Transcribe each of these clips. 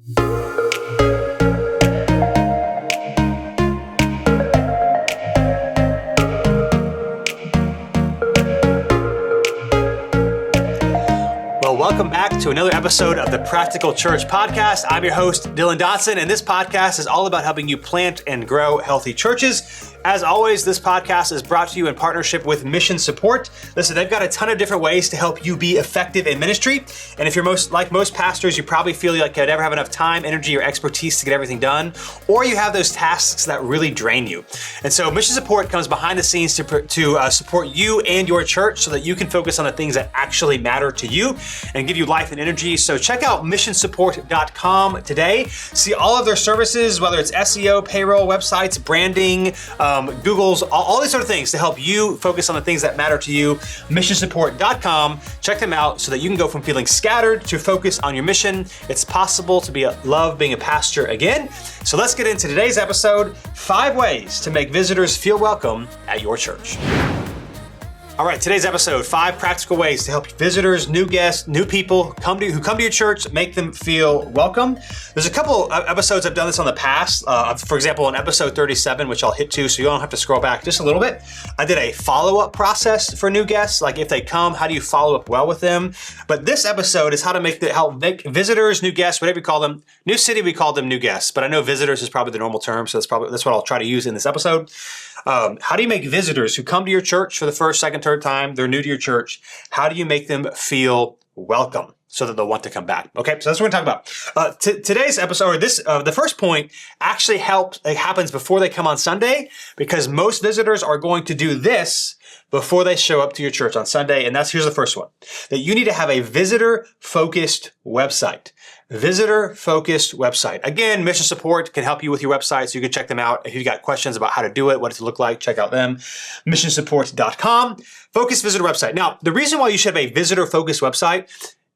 Welcome back to another episode of the Practical Church Podcast. I'm your host, Dylan Dotson, and this podcast is all about helping you plant and grow healthy churches. As always, this podcast is brought to you in partnership with Mission Support. Listen, they've got a ton of different ways to help you be effective in ministry. And if you're like most pastors, you probably feel like you never have enough time, energy, or expertise to get everything done, or you have those tasks that really drain you. And so Mission Support comes behind the scenes to support you and your church so that you can focus on the things that actually matter to you and give you life and energy. So check out missionsupport.com today. See all of their services, whether it's SEO, payroll, websites, branding, Google's, all these sort of things to help you focus on the things that matter to you. Missionsupport.com. Check them out so that you can go from feeling scattered to focus on your mission. It's possible to love being a pastor again. So let's get into today's episode, 5 ways to make visitors feel welcome at your church. All right, today's episode, 5 practical ways to help visitors, new guests, new people who come to your church, make them feel welcome. There's a couple of episodes I've done this on the past. For example, in episode 37, which I'll hit to, so you don't have to scroll back just a little bit. I did a follow-up process for new guests. Like if they come, how do you follow up well with them? But this episode is how to help make visitors, new guests, whatever you call them. New city, we call them new guests, but I know visitors is probably the normal term, so that's what I'll try to use in this episode. How do you make visitors who come to your church for the first, second, third time, they're new to your church, how do you make them feel welcome so that they'll want to come back? Okay, so that's what we're going to talk about. Today's episode, or the first point, actually happens before they come on Sunday, because most visitors are going to do this before they show up to your church on Sunday, and here's the first one, that you need to have a visitor-focused website. Visitor-focused website. Again, Mission Support can help you with your website, so you can check them out. If you've got questions about how to do it, what it look like, check out them. Missionsupport.com. Focused visitor website. Now, the reason why you should have a visitor-focused website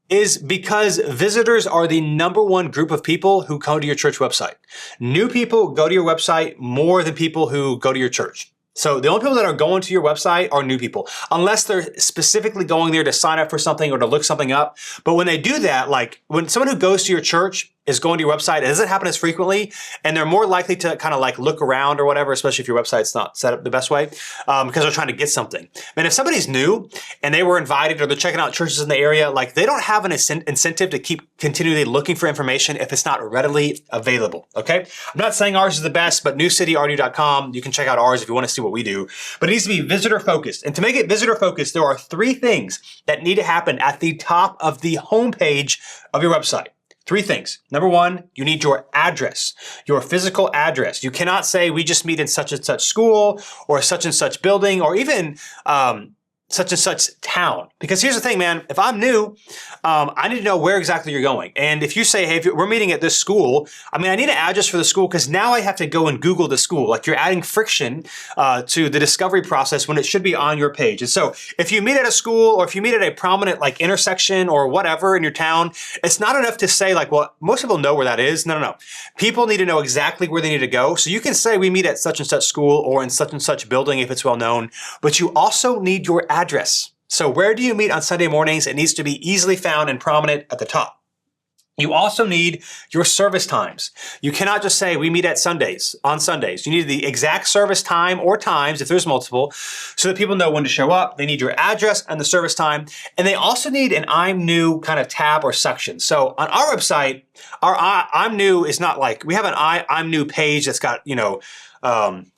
is because visitors are the number one group of people who come to your church website. New people go to your website more than people who go to your church. So the only people that are going to your website are new people, unless they're specifically going there to sign up for something or to look something up. But when they do that, like when someone who goes to your church is going to your website, it doesn't happen as frequently, and they're more likely to kind of like look around or whatever, especially if your website's not set up the best way, because they're trying to get something. And if somebody's new and they were invited or they're checking out churches in the area, like they don't have an incentive to keep continually looking for information if it's not readily available, okay? I'm not saying ours is the best, but newcityrd.com, you can check out ours if you want to see what we do, but it needs to be visitor focused. And to make it visitor focused, there are 3 things that need to happen at the top of the homepage of your website. 3 things. Number 1, you need your address, your physical address. You cannot say we just meet in such and such school or such and such building or even such and such town. Because here's the thing, man, if I'm new, I need to know where exactly you're going. And if you say, hey, we're meeting at this school, I need an address for the school because now I have to go and Google the school. Like you're adding friction to the discovery process when it should be on your page. And so if you meet at a school or if you meet at a prominent like intersection or whatever in your town, it's not enough to say like, well, most people know where that is. No. People need to know exactly where they need to go. So you can say we meet at such and such school or in such and such building if it's well known, but you also need your address. So where do you meet on Sunday mornings? It needs to be easily found and prominent at the top. You also need your service times. You cannot just say we meet at on Sundays. You need the exact service time or times, if there's multiple, so that people know when to show up. They need your address and the service time. And they also need an I'm new kind of tab or section. So on our website, our I'm new is not like, we have an I'm new page that's got,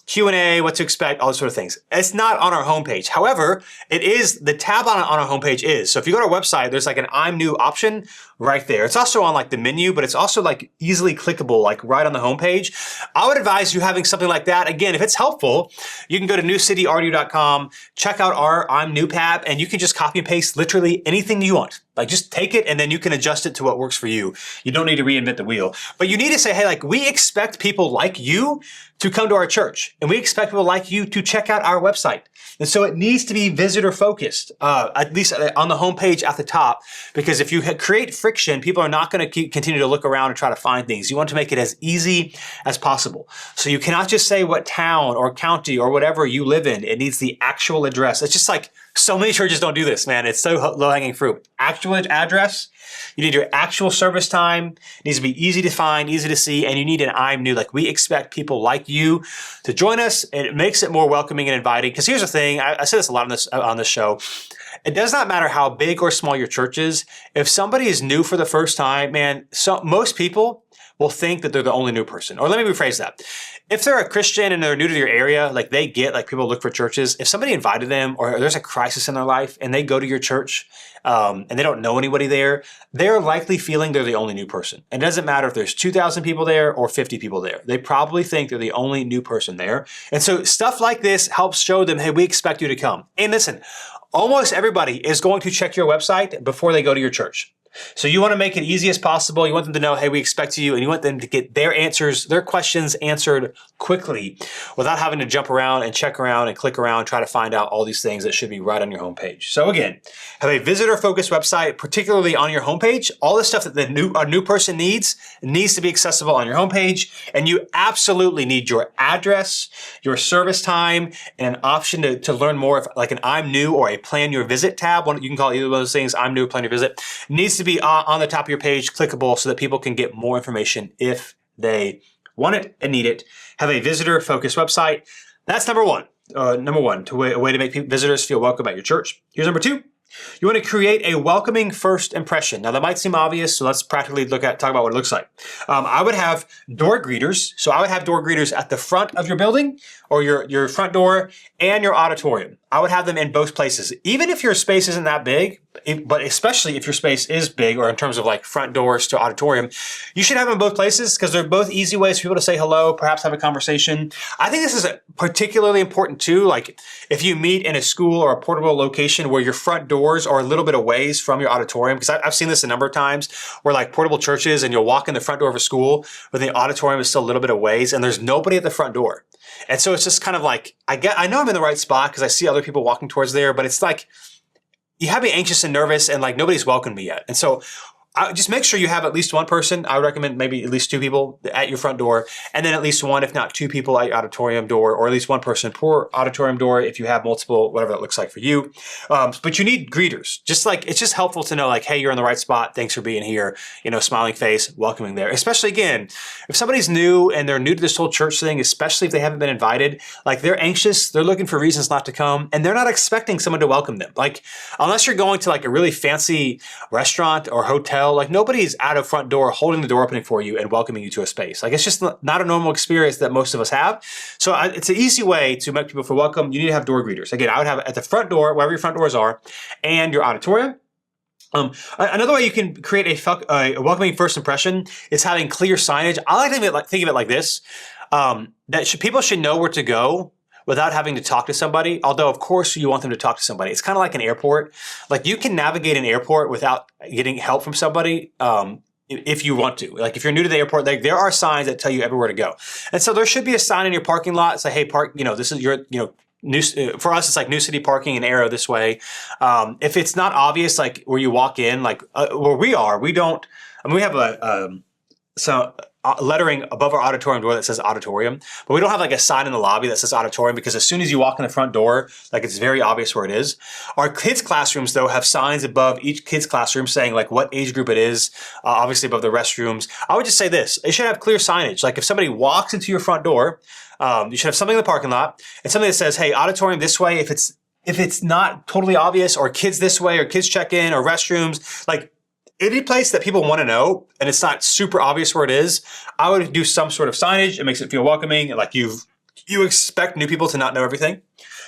Q&A, what to expect, all those sort of things. It's not on our homepage. However, it is, the tab on our homepage is. So if you go to our website, there's like an I'm new option right there. It's also on like the menu, but it's also like easily clickable, like right on the homepage. I would advise you having something like that. Again, if it's helpful, you can go to newcityrd.com, check out our I'm new tab, and you can just copy and paste literally anything you want. Like just take it and then you can adjust it to what works for you. You don't need to reinvent the wheel. But you need to say, hey, like we expect people like you to come to our church. And we expect people like you to check out our website. And so it needs to be visitor focused, at least on the homepage at the top, because if you create friction, people are not going to continue to look around and try to find things. You want to make it as easy as possible. So you cannot just say what town or county or whatever you live in. It needs the actual address. It's just like so many churches don't do this, man. It's so low-hanging fruit. Actual address You need your actual service time. It needs to be easy to find, easy to see, and you need an I'm new. Like, we expect people like you to join us. It makes it more welcoming and inviting. Because here's the thing, I say this a lot on this show. It does not matter how big or small your church is. If somebody is new for the first time, man, most people will think that they're the only new person. Or let me rephrase that. If they're a Christian and they're new to your area, like they get, like people look for churches. If somebody invited them or there's a crisis in their life and they go to your church and they don't know anybody there, they're likely feeling they're the only new person. It doesn't matter if there's 2,000 people there or 50 people there. They probably think they're the only new person there. And so stuff like this helps show them, hey, we expect you to come. And listen, almost everybody is going to check your website before they go to your church. So you want to make it easy as possible. You want them to know, hey, we expect you, and you want them to get their answers, their questions answered quickly without having to jump around and check around and click around, try to find out all these things that should be right on your homepage. So again, have a visitor-focused website, particularly on your homepage. All the stuff that a new person needs to be accessible on your homepage, and you absolutely need your address, your service time, and an option to learn more, like an I'm new or a plan your visit tab. You can call it either of those things, I'm new, plan your visit. It needs to be on the top of your page, clickable, so that people can get more information if they want it and need it. Have a visitor-focused website. That's number one. A way to make visitors feel welcome at your church. Here's number two. You want to create a welcoming first impression. Now, that might seem obvious, so let's practically talk about what it looks like. I would have door greeters. So I would have door greeters at the front of your building or your front door and your auditorium. I would have them in both places. Even if your space isn't that big, but especially if your space is big, or in terms of like front doors to auditorium, you should have them in both places because they're both easy ways for people to say hello, perhaps have a conversation. I think this is particularly important too. Like if you meet in a school or a portable location where your front doors are a little bit of ways from your auditorium, because I've seen this a number of times where like portable churches and you'll walk in the front door of a school, but the auditorium is still a little bit of ways and there's nobody at the front door. And so it's just kind of like, I know I'm in the right spot because I see other people walking towards there, but it's like, you have me anxious and nervous and like nobody's welcomed me yet. And so just make sure you have at least one person. I would recommend maybe at least two people at your front door, and then at least one, if not two people at your auditorium door, or at least one person per auditorium door if you have multiple, whatever that looks like for you. But you need greeters. Just like, it's just helpful to know like, hey, you're in the right spot. Thanks for being here. You know, smiling face, welcoming there. Especially again, if somebody's new and they're new to this whole church thing, especially if they haven't been invited, like they're anxious, they're looking for reasons not to come, and they're not expecting someone to welcome them. Like, unless you're going to like a really fancy restaurant or hotel, like nobody's at a front door holding the door opening for you and welcoming you to a space. Like it's just not a normal experience that most of us have. So it's an easy way to make people feel welcome. You need to have door greeters. Again, I would have at the front door, wherever your front doors are, and your auditorium. Another way you can create a welcoming first impression is having clear signage. I like to think of it like this, people should know where to go without having to talk to somebody. Although, of course, you want them to talk to somebody. It's kind of like an airport. Like you can navigate an airport without getting help from somebody if you want to. Like if you're new to the airport, there are signs that tell you everywhere to go. And so there should be a sign in your parking lot say, hey, park, this is your, new, for us, it's like New City Parking and arrow this way. If it's not obvious, like where you walk in, like where we are, we have lettering above our auditorium door that says auditorium, but we don't have like a sign in the lobby that says auditorium because as soon as you walk in the front door, like it's very obvious where it is. Our kids' classrooms though have signs above each kid's classroom saying like what age group it is, obviously above the restrooms. I would just say this, it should have clear signage. Like if somebody walks into your front door, you should have something in the parking lot and something that says, hey, auditorium this way. If it's not totally obvious, or kids this way, or kids check in, or restrooms, like any place that people want to know and it's not super obvious where it is, I would do some sort of signage. It makes it feel welcoming, like you expect new people to not know everything.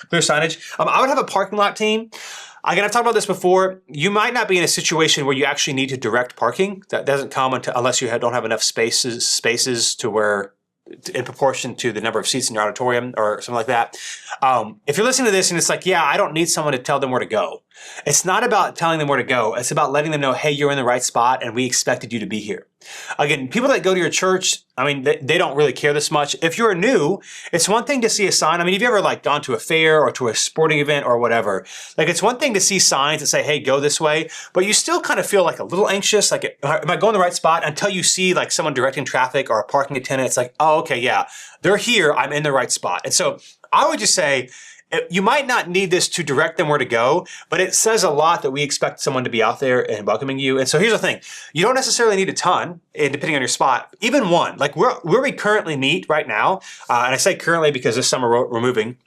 Clear signage. I would have a parking lot team. Again, I've talked about this before. You might not be in a situation where you actually need to direct parking. That doesn't come unless you don't have enough spaces to where, in proportion to the number of seats in your auditorium or something like that. If you're listening to this and it's like, yeah, I don't need someone to tell them where to go. It's not about telling them where to go. It's about letting them know, hey, you're in the right spot and we expected you to be here. Again, people that go to your church, they don't really care this much. If you're new, it's one thing to see a sign. Have you ever like gone to a fair or to a sporting event or whatever? Like it's one thing to see signs that say, hey, go this way, but you still kind of feel like a little anxious. Like, am I going the right spot? Until you see like someone directing traffic or a parking attendant, it's like, oh, okay, yeah, they're here. I'm in the right spot. And so I would just say, You might not need this to direct them where to go, but it says a lot that we expect someone to be out there and welcoming you. And so here's the thing. You don't necessarily need a ton, depending on your spot. Even one. Like where we currently meet right now, and I say currently because this summer we're moving.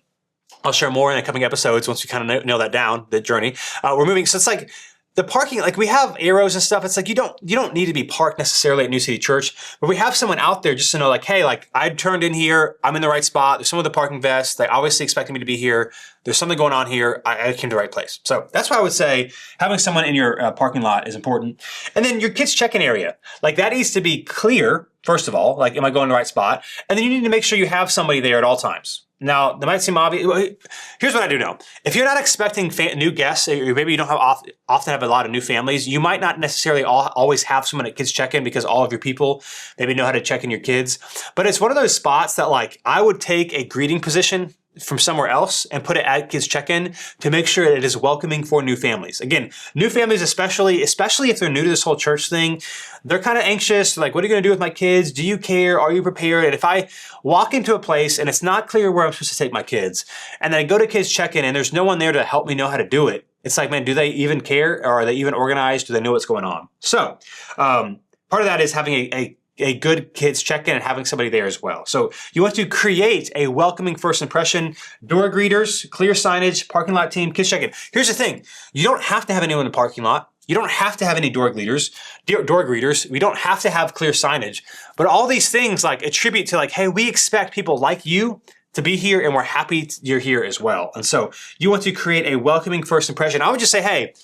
I'll share more in the coming episodes once we kind of nail that down, the journey. We're moving. So it's like the parking, like we have arrows and stuff. It's like you don't need to be parked necessarily at New City Church, but we have someone out there just to know like, hey, like I turned in here. I'm in the right spot. There's someone with a parking vest. They obviously expected me to be here. There's something going on here. I came to the right place. So that's why I would say having someone in your parking lot is important. And then your kids' check-in area, like that needs to be clear. First of all, like, am I going to the right spot? And then you need to make sure you have somebody there at all times. Now, that might seem obvious. Here's what I do know. If you're not expecting new guests, or maybe you don't often have a lot of new families, you might not necessarily always have someone at kids check-in because all of your people maybe know how to check in your kids. But it's one of those spots that like I would take a greeting position from somewhere else and put it at kids check-in to make sure that it is welcoming for new families. Again, new families especially if they're new to this whole church thing, they're kind of anxious. Like, what are you going to do with my kids? Do you care? Are you prepared? And if I walk into a place and it's not clear where I'm supposed to take my kids, and then I go to kids check-in and there's no one there to help me know how to do it, it's like, man, do they even care? Or are they even organized? Do they know what's going on? So part of that is having a good kids check-in and having somebody there as well. So you want to create a welcoming first impression, door greeters, clear signage, parking lot team, kids check-in. Here's the thing. You don't have to have anyone in the parking lot. You don't have to have any door greeters. We don't have to have clear signage. But all these things like attribute to like, hey, we expect people like you to be here and we're happy you're here as well. And so you want to create a welcoming first impression. I would just say, hey,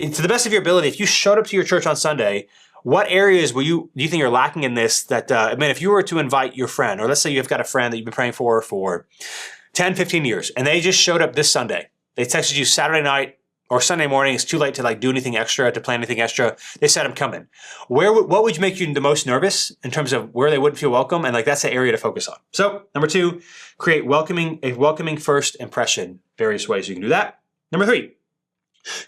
to the best of your ability, if you showed up to your church on Sunday, what areas do you think you're lacking in this that, if you were to invite your friend, or let's say you've got a friend that you've been praying for 10, 15 years, and they just showed up this Sunday. They texted you Saturday night or Sunday morning. It's too late to like do anything extra, to plan anything extra. They said, I'm coming. What would make you the most nervous in terms of where they wouldn't feel welcome? And like, that's the area to focus on. So number 2, create a welcoming first impression. Various ways you can do that. Number 3,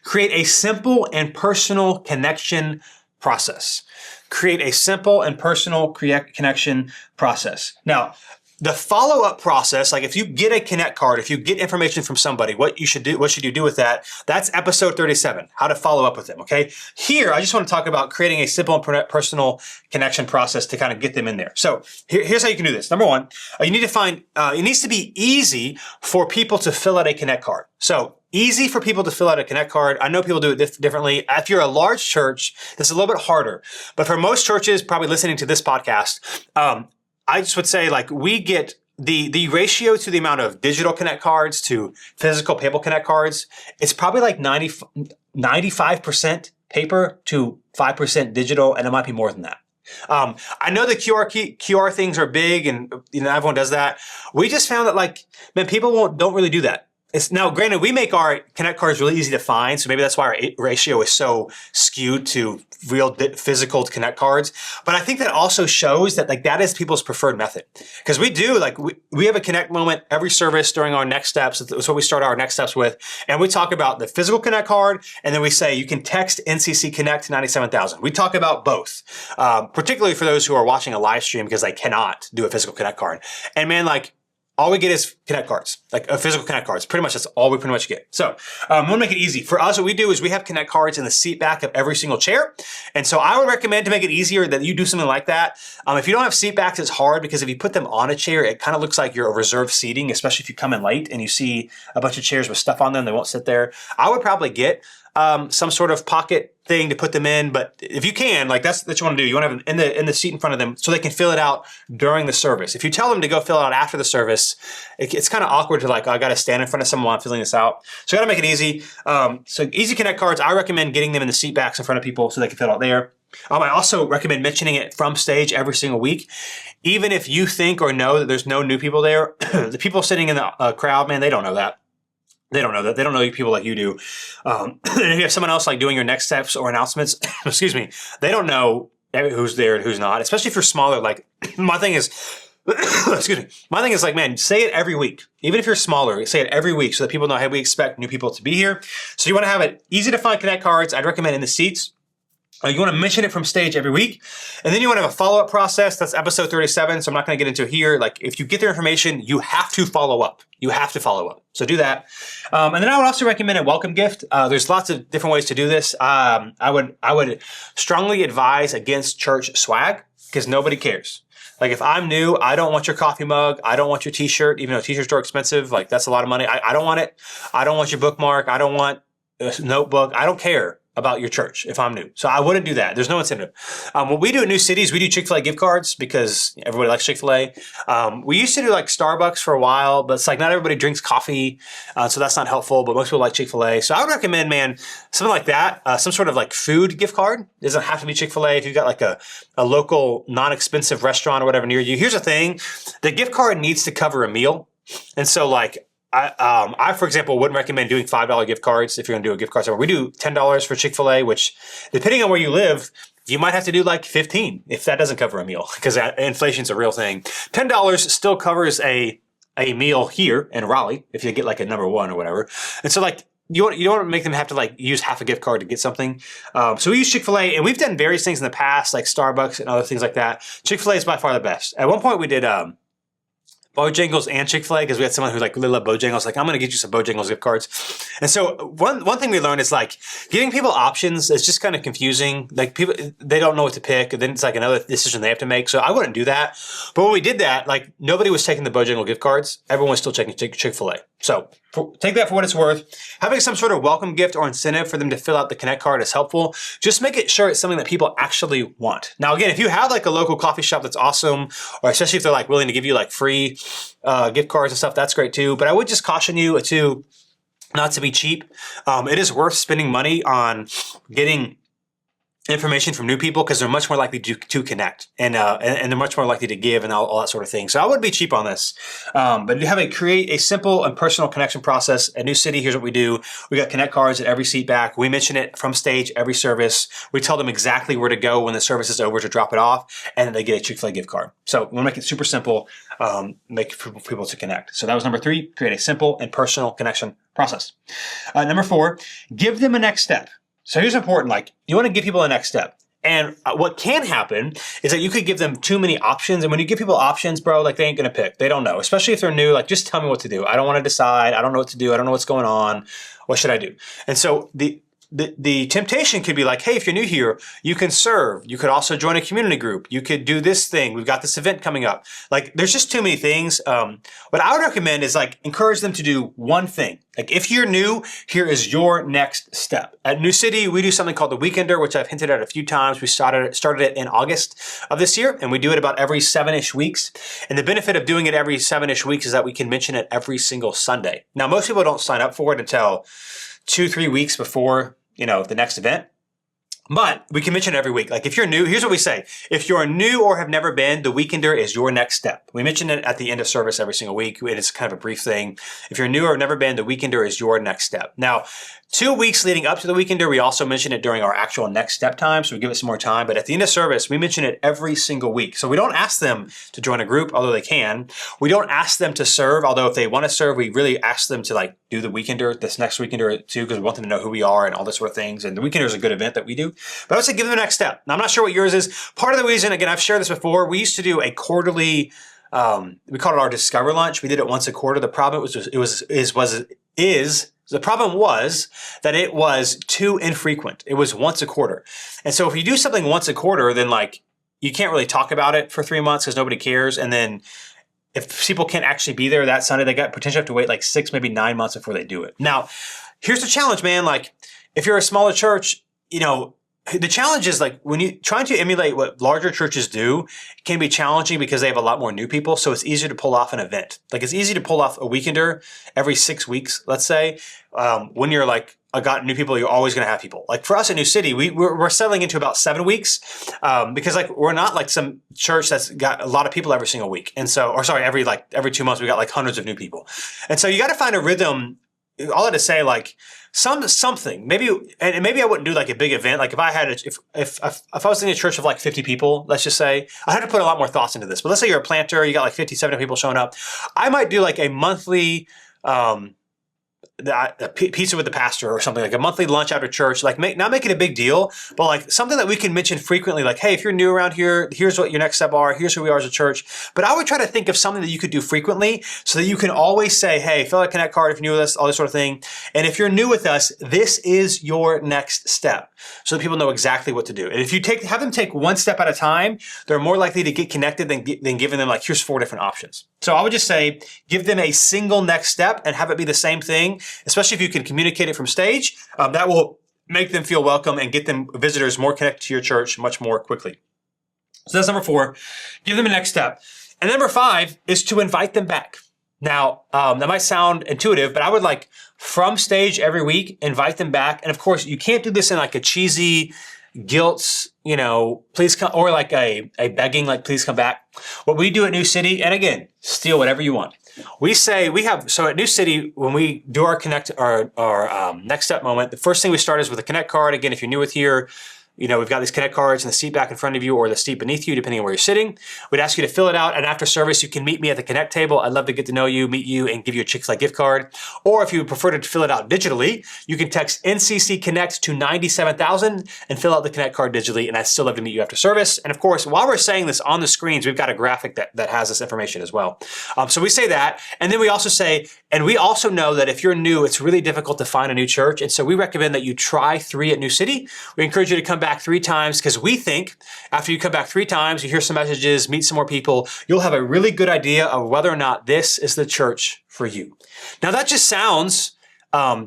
create a simple and personal connection process. Create a simple and personal connection process. Now, the follow-up process, like if you get a Connect card, if you get information from somebody, what should you do with that? That's episode 37, how to follow up with them, okay? Here, I just want to talk about creating a simple and personal connection process to kind of get them in there. So here's how you can do this. Number 1, you need to find, it needs to be easy for people to fill out a Connect card. So easy for people to fill out a Connect card. I know people do it differently. If you're a large church, it's a little bit harder. But for most churches, probably listening to this podcast, I just would say like we get the ratio to the amount of digital Connect cards to physical paper Connect cards. It's probably like 95% paper to 5% digital, and it might be more than that. I know the QR things are big, and everyone does that. We just found that like, man, people don't really do that. Now, granted, we make our Connect cards really easy to find, so maybe that's why our ratio is so skewed to real physical Connect cards. But I think that also shows that like that is people's preferred method, because we do like we have a Connect moment every service during our next steps. That's what we start our next steps with, and we talk about the physical Connect card, and then we say you can text NCC Connect to 97,000. We talk about both, particularly for those who are watching a live stream because they cannot do a physical Connect card. And man, like, all we get is Connect cards, like a physical Connect cards. Pretty much that's all we pretty much get. So we want to make it easy. For us, what we do is we have Connect cards in the seat back of every single chair. And so I would recommend, to make it easier, that you do something like that. If you don't have seat backs, it's hard because if you put them on a chair, it kind of looks like you're a reserved seating, especially if you come in late and you see a bunch of chairs with stuff on them, they won't sit there. I would probably get some sort of pocket thing to put them in, but if you can, like that's what you want to do. You want to have them in the seat in front of them so they can fill it out during the service. If you tell them to go fill it out after the service, it's kind of awkward to like, I got to stand in front of someone while I'm filling this out. So you got to make it easy. So easy Connect cards, I recommend getting them in the seat backs in front of people so they can fill it out there. I also recommend mentioning it from stage every single week. Even if you think or know that there's no new people there, the people sitting in the crowd, man, they don't know that. They don't know that. They don't know people like you do. And if you have someone else like doing your next steps or announcements, excuse me, they don't know who's there and who's not, especially if you're smaller. Like my thing is, excuse me, my thing is like, man, say it every week. Even if you're smaller, say it every week so that people know, hey, we expect new people to be here. So you want to have it easy to find Connect cards. I'd recommend in the seats. You want to mention it from stage every week. And then you want to have a follow-up process. That's episode 37, so I'm not going to get into it here. Like, if you get their information, you have to follow up. You have to follow up. So do that. And then I would also recommend a welcome gift. There's lots of different ways to do this. I would strongly advise against church swag because nobody cares. Like, if I'm new, I don't want your coffee mug. I don't want your t-shirt, even though t-shirts are expensive. Like, that's a lot of money. I don't want it. I don't want your bookmark. I don't want a notebook. I don't care about your church if I'm new. So I wouldn't do that. There's no incentive. What we do at New Cities, we do Chick-fil-A gift cards because everybody likes Chick-fil-A. We used to do like Starbucks for a while, but it's like not everybody drinks coffee. So that's not helpful, but most people like Chick-fil-A. So I would recommend, man, something like that, some sort of like food gift card. It doesn't have to be Chick-fil-A. If you've got like a local non-expensive restaurant or whatever near you, here's the thing. The gift card needs to cover a meal. And so like, I, for example, wouldn't recommend doing $5 gift cards if you're going to do a gift card somewhere. We do $10 for Chick-fil-A, which, depending on where you live, you might have to do like $15 if that doesn't cover a meal, because inflation's a real thing. $10 still covers a meal here in Raleigh if you get like a number one or whatever. And so like, you don't want to make them have to like use half a gift card to get something. So we use Chick-fil-A, and we've done various things in the past, like Starbucks and other things like that. Chick-fil-A is by far the best. At one point we did, Bojangles and Chick-fil-A, because we had someone who like really loved Bojangles. Like, I'm going to get you some Bojangles gift cards. And so one thing we learned is like giving people options is just kind of confusing. Like, people, they don't know what to pick, and then it's like another decision they have to make. So I wouldn't do that. But when we did that, like, nobody was taking the Bojangle gift cards. Everyone was still taking Chick-fil-A. So take that for what it's worth. Having some sort of welcome gift or incentive for them to fill out the Connect card is helpful. Just make it sure it's something that people actually want. Now, again, if you have like a local coffee shop that's awesome, or especially if they're like willing to give you like free gift cards and stuff, that's great too. But I would just caution you to not to be cheap. It is worth spending money on getting information from new people because they're much more likely to connect and they're much more likely to give and all that sort of thing. So I wouldn't be cheap on this. But to create a simple and personal connection process at New City, here's what we do. We got Connect cards at every seat back. We mention it from stage every service. We tell them exactly where to go when the service is over to drop it off, and then they get a Chick-fil-A gift card. So we want to make it super simple, make it for people to connect. So that was number 3, create a simple and personal connection process. Number 4, give them a next step. So here's important, like, you want to give people a next step. And what can happen is that you could give them too many options. And when you give people options, bro, like, they ain't going to pick. They don't know, especially if they're new. Like, just tell me what to do. I don't want to decide. I don't know what to do. I don't know what's going on. What should I do? And so the temptation could be like, hey, if you're new here, you can serve. You could also join a community group. You could do this thing. We've got this event coming up. Like, there's just too many things. What I would recommend is like encourage them to do one thing. Like, if you're new, here is your next step. At New City, we do something called the Weekender, which I've hinted at a few times. We started it in August of this year, and we do it about every 7-ish weeks. And the benefit of doing it every 7-ish weeks is that we can mention it every single Sunday. Now, most people don't sign up for it until 2-3 weeks before, the next event. But we can mention it every week. Like, if you're new, here's what we say. If you're new or have never been, the Weekender is your next step. We mention it at the end of service every single week. It's kind of a brief thing. If you're new or have never been, the Weekender is your next step. Now, 2 weeks leading up to the Weekender, we also mention it during our actual next step time, so we give it some more time. But at the end of service, we mention it every single week. So we don't ask them to join a group, although they can. We don't ask them to serve, although if they want to serve, we really ask them to like do the Weekender, this next Weekender too, because we want them to know who we are and all this sort of things. And the Weekender is a good event that we do. But I would say give them the next step. Now, I'm not sure what yours is. Part of the reason, again, I've shared this before, we used to do a quarterly, we called it our Discover Lunch. We did it once a quarter. The problem the problem was that it was too infrequent. It was once a quarter. And so if you do something once a quarter, then like you can't really talk about it for 3 months because nobody cares. And then if people can't actually be there that Sunday, they got potentially have to wait like 6, maybe 9 months before they do it. Now, here's the challenge, man. Like, if you're a smaller church, the challenge is like when you trying to emulate what larger churches do, it can be challenging because they have a lot more new people. So it's easier to pull off an event. Like, it's easy to pull off a Weekender every 6 weeks, let's say. When you're like, I got new people, you're always going to have people. Like, for us at New City, we're settling into about 7 weeks because like we're not like some church that's got a lot of people every single week. And so, every 2 months we got like hundreds of new people. And so you got to find a rhythm. All that to say, like, something, maybe I wouldn't do like a big event. Like, if I had, if I was in a church of like 50 people, let's just say, I had to put a lot more thoughts into this. But let's say you're a planter, you got like 50, 70 people showing up. I might do like a monthly, pizza with the pastor or something, like a monthly lunch after church, like not make it a big deal, but like something that we can mention frequently, like, hey, if you're new around here, here's what your next step are, here's who we are as a church. But I would try to think of something that you could do frequently so that you can always say, hey, fill out a Connect card if you're new with us, all this sort of thing. And if you're new with us, this is your next step, so that people know exactly what to do. And if you have them take one step at a time, they're more likely to get connected than giving them like, here's 4 different options. So I would just say, give them a single next step and have it be the same thing, especially if you can communicate it from stage. That will make them feel welcome and get them visitors more connected to your church much more quickly. So that's number 4, give them a next step. And number 5 is to invite them back. Now, that might sound intuitive, but I would like from stage every week, invite them back. And of course, you can't do this in like a cheesy guilt, please come, or like a begging, like, please come back. What we do at New City, and again, steal whatever you want. We say so at New City, when we do our connect, our next step moment, the first thing we start is with a Connect card. Again, if you're new with here, we've got these Connect cards in the seat back in front of you or the seat beneath you, depending on where you're sitting. We'd ask you to fill it out, and after service, you can meet me at the Connect table. I'd love to get to know you, meet you, and give you a Chick-fil-A gift card. Or if you would prefer to fill it out digitally, you can text NCC Connect to 97,000 and fill out the Connect card digitally, and I'd still love to meet you after service. And of course, while we're saying this on the screens, we've got a graphic that has this information as well. So we say that, and then we also say, and we also know that if you're new, it's really difficult to find a new church, and so we recommend that you try 3 at New City. We encourage you to come back 3 times, because we think after you come back 3 times, you hear some messages, meet some more people, you'll have a really good idea of whether or not this is the church for you. Now that just sounds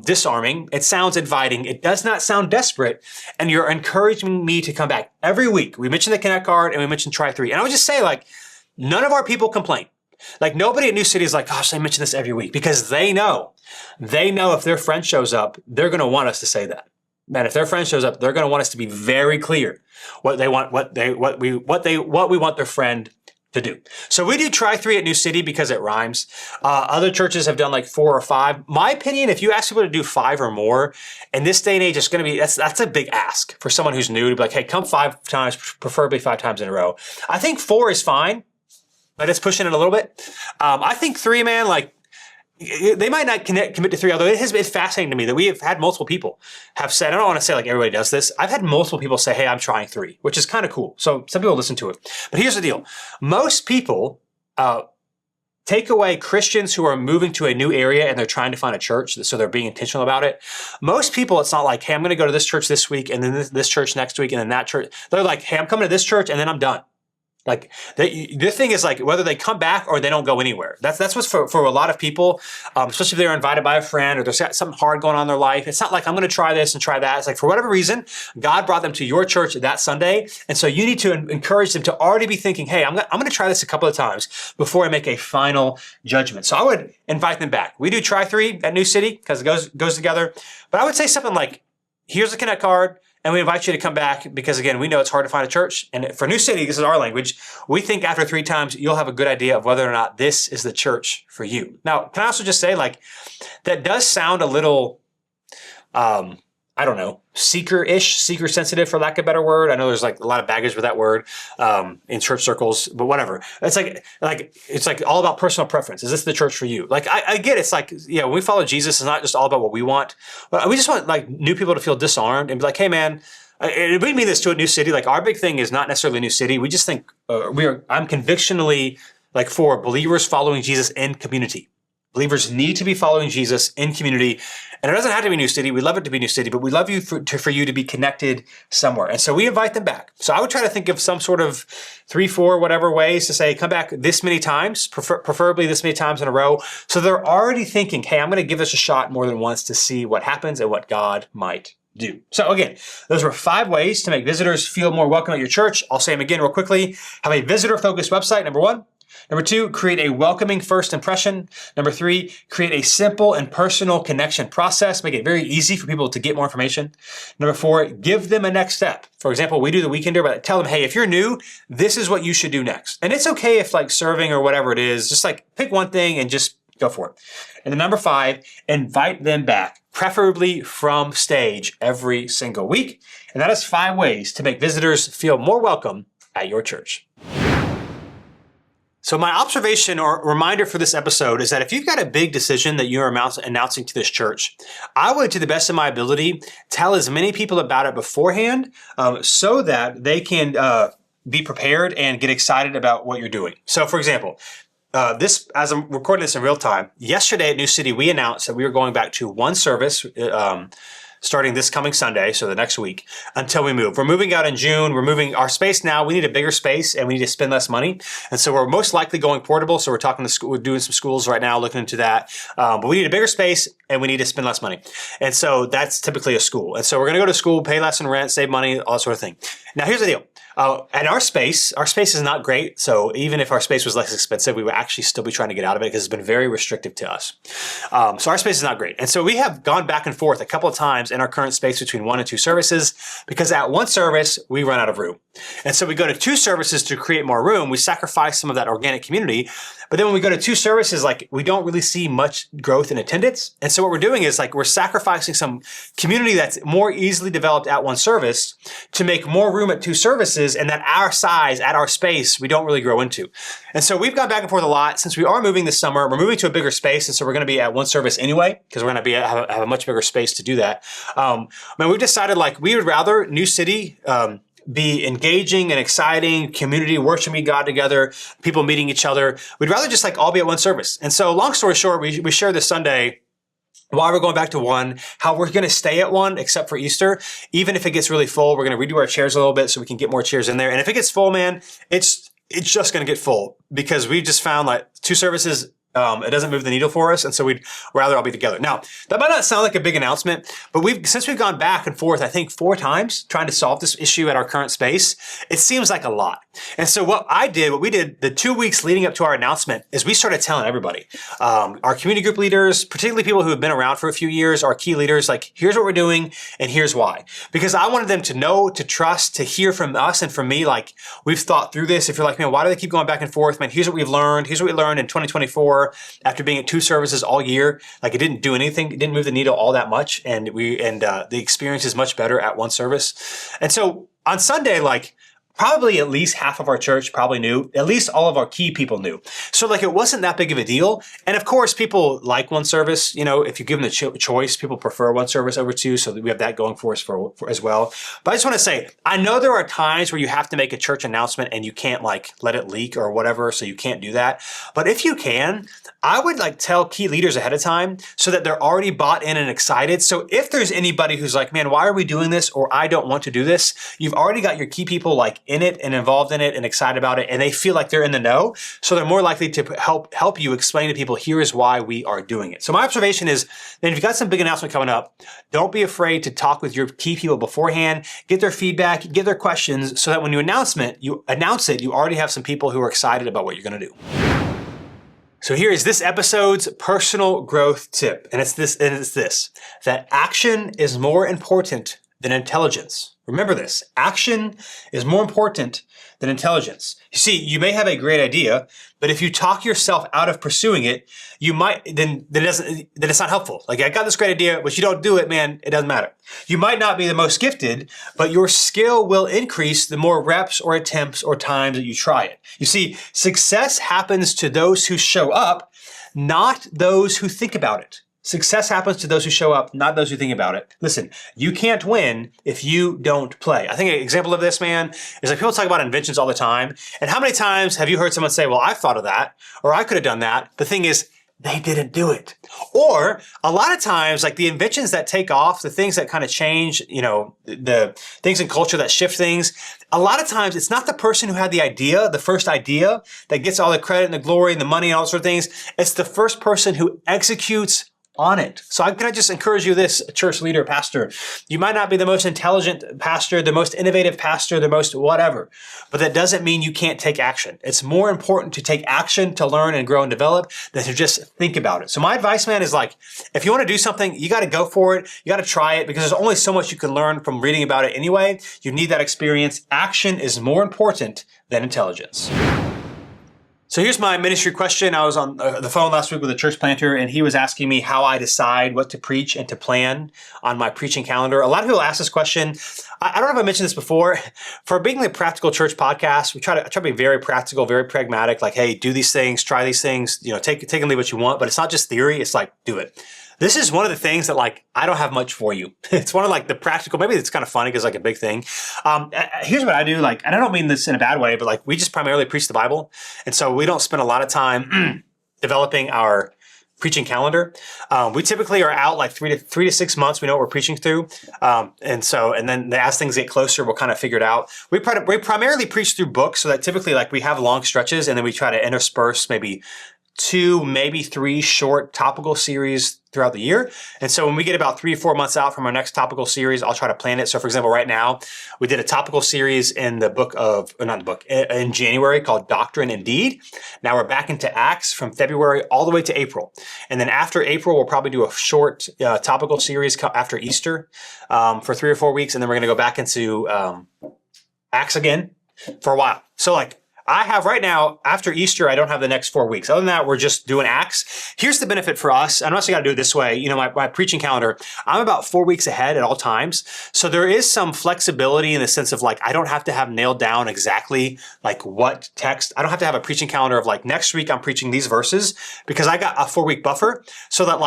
disarming. It sounds inviting. It does not sound desperate. And you're encouraging me to come back every week. We mentioned the Connect card and we mentioned try 3. And I would just say, like, none of our people complain. Like, nobody at New City is like, gosh, I mention this every week, because they know if their friend shows up, they're going to want us to say that. Man, if their friend shows up, they're going to want us to be very clear what we want their friend to do. So we do try 3 at New City because it rhymes. Other churches have done like 4 or 5. My opinion, if you ask people to do 5 or more, in this day and age, it's going to be, that's a big ask for someone who's new to be like, hey, come 5 times, preferably 5 times in a row. I think 4 is fine, but it's pushing it a little bit. I think 3, man, like, they might not commit to 3, although it's fascinating to me that we have had multiple people have said, I don't want to say like everybody does this. I've had multiple people say, hey, I'm trying 3, which is kind of cool. So some people listen to it. But here's the deal. Most people take away Christians who are moving to a new area and they're trying to find a church, so they're being intentional about it. Most people, it's not like, hey, I'm going to go to this church this week and then this church next week and then that church. They're like, hey, I'm coming to this church and then I'm done. Like, the thing is, like, whether they come back or they don't go anywhere. That's what's for a lot of people, especially if they're invited by a friend or there's something hard going on in their life. It's not like, I'm going to try this and try that. It's like, for whatever reason, God brought them to your church that Sunday. And so you need to encourage them to already be thinking, hey, I'm going to try this a couple of times before I make a final judgment. So I would invite them back. We do try 3 at New City because it goes together. But I would say something like, here's a Connect card. And we invite you to come back because, again, we know it's hard to find a church. And for New City, this is our language. We think after 3 times, you'll have a good idea of whether or not this is the church for you. Now, can I also just say, like, that does sound a little, I don't know, seeker-ish, seeker-sensitive, for lack of a better word. I know there's like a lot of baggage with that word in church circles, but whatever. It's like all about personal preference. Is this the church for you? Like, I get it's like, yeah, when we follow Jesus, it's not just all about what we want, but we just want like new people to feel disarmed and be like, hey, man, we mean this to a New City. Like, our big thing is not necessarily New City. We just think I'm convictionally like for believers following Jesus in community. Believers need to be following Jesus in community. And it doesn't have to be New City. We love it to be New City, but we love you for you to be connected somewhere. And so we invite them back. So I would try to think of some sort of 3, 4, whatever ways to say, come back this many times, preferably this many times in a row. So they're already thinking, hey, I'm going to give this a shot more than once to see what happens and what God might do. So again, those were 5 ways to make visitors feel more welcome at your church. I'll say them again real quickly. Have a visitor-focused website, number 1. Number 2, create a welcoming first impression. Number 3, create a simple and personal connection process. Make it very easy for people to get more information. Number 4, give them a next step. For example, we do the Weekender, but tell them, hey, if you're new, this is what you should do next. And it's okay if like serving or whatever it is, just like pick one thing and just go for it. And then number 5, invite them back, preferably from stage every single week. And that is 5 ways to make visitors feel more welcome at your church. So my observation or reminder for this episode is that if you've got a big decision that you're announcing to this church, I would, to the best of my ability, tell as many people about it beforehand so that they can be prepared and get excited about what you're doing. So for example, as I'm recording this in real time, yesterday at New City, we announced that we were going back to one service starting this coming Sunday, so the next week, until we move. We're moving out in June. We're moving our space now. We need a bigger space and we need to spend less money. And so we're most likely going portable. So we're talking to school, we're doing some schools right now, looking into that. But we need a bigger space and we need to spend less money. And so that's typically a school. And so we're going to go to school, pay less in rent, save money, all that sort of thing. Now, here's the deal. And our space is not great. So even if our space was less expensive, we would actually still be trying to get out of it because it's been very restrictive to us. So our space is not great. And so we have gone back and forth a couple of times in our current space between 1 and 2 services because at one service, we run out of room. And so we go to 2 services to create more room. We sacrifice some of that organic community. But then when we go to 2 services, we don't really see much growth in attendance. And so what we're doing is we're sacrificing some community that's more easily developed at one service to make more room at 2 services, and that our size, at our space, we don't really grow into. And so we've gone back and forth a lot. Since we are moving this summer, we're moving to a bigger space, and so we're going to be at one service anyway, because we're going to have a much bigger space to do that. We've decided we would rather New City be engaging and exciting, community, worshiping God together, people meeting each other. We'd rather just all be at one service. And so long story short, we shared this Sunday why we're going back to one, how we're going to stay at one except for Easter. Even if it gets really full, we're going to redo our chairs a little bit so we can get more chairs in there. And if it gets full, man, it's just going to get full because we've just found 2 services, it doesn't move the needle for us, and so we'd rather all be together. Now, that might not sound like a big announcement, but since we've gone back and forth, I think 4 times trying to solve this issue at our current space, it seems like a lot. And so what we did the 2 weeks leading up to our announcement is we started telling everybody, our community group leaders, particularly people who have been around for a few years, our key leaders, here's what we're doing and here's why. Because I wanted them to know, to trust, to hear from us and from me, we've thought through this. If you're man, why do they keep going back and forth? Man, here's what we've learned. Here's what we learned in 2024 after being at 2 services all year. It didn't do anything. It didn't move the needle all that much. And the experience is much better at one service. And so on Sunday, probably at least half of our church probably knew. At least all of our key people knew. So it wasn't that big of a deal. And of course, people like one service. If you give them the choice, people prefer one service over 2. So we have that going for us for as well. But I just want to say, I know there are times where you have to make a church announcement and you can't let it leak or whatever. So you can't do that. But if you can, I would tell key leaders ahead of time so that they're already bought in and excited. So if there's anybody who's man, why are we doing this? Or I don't want to do this. You've already got your key people in it and involved in it and excited about it. And they feel like they're in the know. So they're more likely to help you explain to people, here is why we are doing it. So my observation is that if you've got some big announcement coming up, don't be afraid to talk with your key people beforehand, get their feedback, get their questions so that when you announce it, you already have some people who are excited about what you're going to do. So here is this episode's personal growth tip. And it's this, that action is more important than intelligence. Remember this, action is more important than intelligence. You see, you may have a great idea, but if you talk yourself out of pursuing it, you might, then it's not helpful. I got this great idea, but you don't do it, man, it doesn't matter. You might not be the most gifted, but your skill will increase the more reps or attempts or times that you try it. You see, success happens to those who show up, not those who think about it. Success happens to those who show up, not those who think about it. Listen, you can't win if you don't play. I think an example of this, man, is people talk about inventions all the time. And how many times have you heard someone say, well, I've thought of that, or I could have done that. The thing is, they didn't do it. Or a lot of times, the inventions that take off, the things that kind of change, the things in culture that shift things, a lot of times it's not the person who had the idea, the first idea, that gets all the credit and the glory and the money and all sort of things. It's the first person who executes on it. So can I just encourage you this, church leader, pastor, you might not be the most intelligent pastor, the most innovative pastor, the most whatever, but that doesn't mean you can't take action. It's more important to take action to learn and grow and develop than to just think about it. So my advice, man, is if you want to do something, you got to go for it. You got to try it because there's only so much you can learn from reading about it anyway. You need that experience. Action is more important than intelligence. So here's my ministry question. I was on the phone last week with a church planter, and he was asking me how I decide what to preach and to plan on my preaching calendar. A lot of people ask this question. I don't know if I mentioned this before. For being the Practical Church podcast, we try to be very practical, very pragmatic. Like, hey, do these things, try these things. Take and leave what you want. But it's not just theory. It's like, do it. This is one of the things that I don't have much for you. It's one of the practical, maybe it's kind of funny because a big thing. Here's what I do, and I don't mean this in a bad way, but we just primarily preach the Bible. And so we don't spend a lot of time developing our preaching calendar. We typically are out 3 to 6 months. We know what we're preaching through. And then as things get closer, we'll kind of figure it out. We primarily preach through books, so that typically we have long stretches, and then we try to intersperse maybe 2, maybe 3 short topical series throughout the year. And so when we get about 3 or 4 months out from our next topical series, I'll try to plan it. So for example, right now, we did a topical series in in January called Doctrine and Deed. Now we're back into Acts from February all the way to April. And then after April, we'll probably do a short topical series after Easter for 3 or 4 weeks. And then we're going to go back into Acts again for a while. So I have right now, after Easter, I don't have the next 4 weeks. Other than that, we're just doing Acts. Here's the benefit for us. I'm not got to do it this way. My preaching calendar, I'm about 4 weeks ahead at all times. So there is some flexibility in the sense of I don't have to have nailed down exactly what text. I don't have to have a preaching calendar of next week I'm preaching these verses, because I got a 4-week buffer so that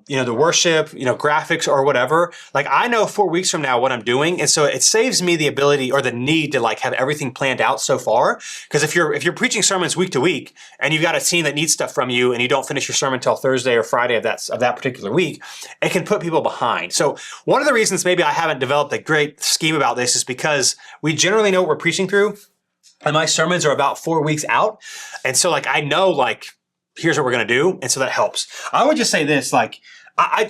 the worship, graphics or whatever, I know 4 weeks from now what I'm doing. And so it saves me the ability or the need to have everything planned out so far. Because if you're preaching sermons week to week and you've got a team that needs stuff from you and you don't finish your sermon until Thursday or Friday of that particular week, it can put people behind. So one of the reasons maybe I haven't developed a great scheme about this is because we generally know what we're preaching through. And my sermons are about 4 weeks out. And so I know here's what we're going to do. And so that helps. I would just say this,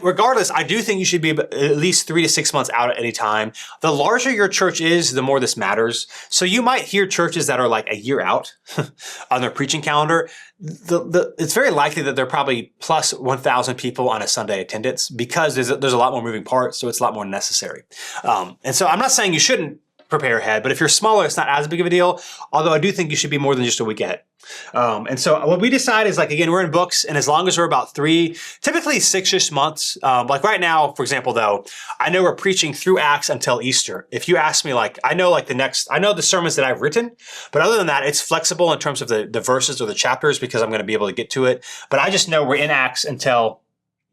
regardless, I do think you should be at least 3 to 6 months out at any time. The larger your church is, the more this matters. So you might hear churches that are a year out on their preaching calendar. It's very likely that they're probably plus 1,000 people on a Sunday attendance, because there's a lot more moving parts. So it's a lot more necessary. And so I'm not saying you shouldn't prepare ahead, but if you're smaller, it's not as big of a deal. Although I do think you should be more than just a week ahead. And so what we decide is again, we're in books, and as long as we're about 3, typically 6-ish months, right now, for example, though, I know we're preaching through Acts until Easter. If you ask me, I know I know the sermons that I've written, but other than that, it's flexible in terms of the verses or the chapters, because I'm going to be able to get to it. But I just know we're in Acts until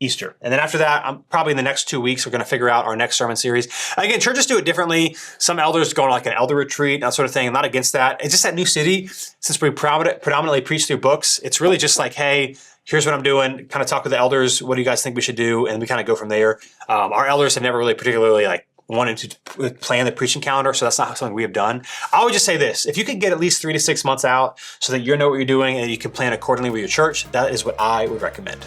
Easter. And then after that, I'm probably in the next 2 weeks, we're going to figure out our next sermon series. Again, churches do it differently. Some elders go on an elder retreat, that sort of thing. I'm not against that. It's just that New City, since we predominantly preach through books, it's really just hey, here's what I'm doing. Kind of talk with the elders. What do you guys think we should do? And we kind of go from there. Our elders have never really particularly wanted to plan the preaching calendar, so that's not something we have done. I would just say this: if you can get at least 3 to 6 months out so that you know what you're doing and you can plan accordingly with your church, that is what I would recommend.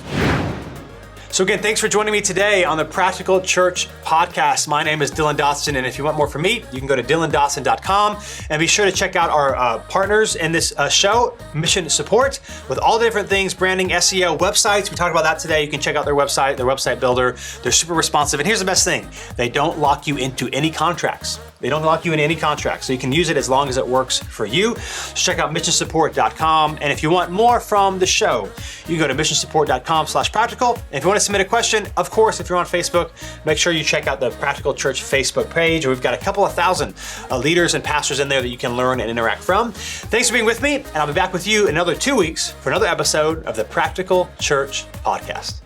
So again, thanks for joining me today on the Practical Church podcast. My name is Dylan Dotson, and if you want more from me, you can go to dylandotson.com, and be sure to check out our partners in this show, Mission Support, with all the different things, branding, SEO, websites. We talked about that today. You can check out their website builder. They're super responsive. And here's the best thing: they don't lock you into any contracts. They don't lock you in any contract, so you can use it as long as it works for you. So check out missionsupport.com. And if you want more from the show, you can go to missionsupport.com/practical. And if you want to submit a question, of course, if you're on Facebook, make sure you check out the Practical Church Facebook page. We've got a couple of thousand leaders and pastors in there that you can learn and interact from. Thanks for being with me, and I'll be back with you in another 2 weeks for another episode of the Practical Church podcast.